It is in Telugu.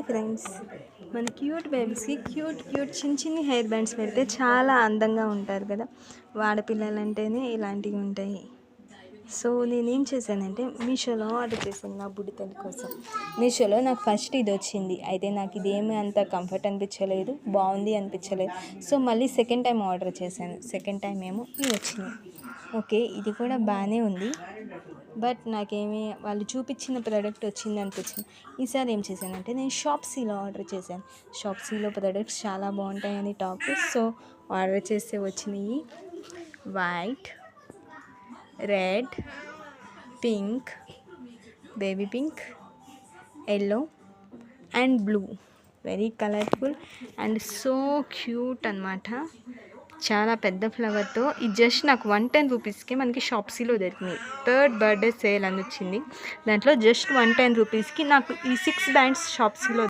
హాయ్ ఫ్రెండ్స్, మన క్యూట్ బేబీస్కి క్యూట్ చిన్ని హెయిర్ బ్యాండ్స్ పెడితే చాలా అందంగా ఉంటారు కదా. ఆడపిల్లలంటేనే ఇలాంటివి ఉంటాయి. సో నేనేం చేశానంటే మీషోలో ఆర్డర్ చేశాను నా బుడ్డితల్లి కోసం. మీషోలో నాకు ఫస్ట్ ఇది వచ్చింది, అయితే నాకు ఇదేమీ అంత కంఫర్ట్ అనిపించలేదు, బాగుంది అనిపించలేదు. సో మళ్ళీ సెకండ్ టైం ఆర్డర్ చేశాను. సెకండ్ టైం ఏమో ఇది వచ్చింది. ఓకే, ఇది కూడా బాగానే ఉంది, బట్ నాకేమీ వాళ్ళు చూపించిన ప్రోడక్ట్ వచ్చింది అనిపించింది. ఈసారి ఏం చేశానంటే నేను షాప్సీలో ఆర్డర్ చేశాను. షాప్సీలో ప్రొడక్ట్స్ చాలా బాగుంటాయని టాక్. సో ఆర్డర్ చేస్తే వచ్చినాయి white, red, pink, baby pink, yellow and blue. Very colourful and so cute అన్నమాట. చాలా పెద్ద ఫ్లవర్తో. ఇది జస్ట్ నాకు 110 రూపీస్కి మనకి షాప్సీలో దొరికినాయి. థర్డ్ బర్త్డే సేల్ అని వచ్చింది, దాంట్లో జస్ట్ 110 రూపీస్కి నాకు ఈ 6 బ్యాండ్స్ షాప్సీలో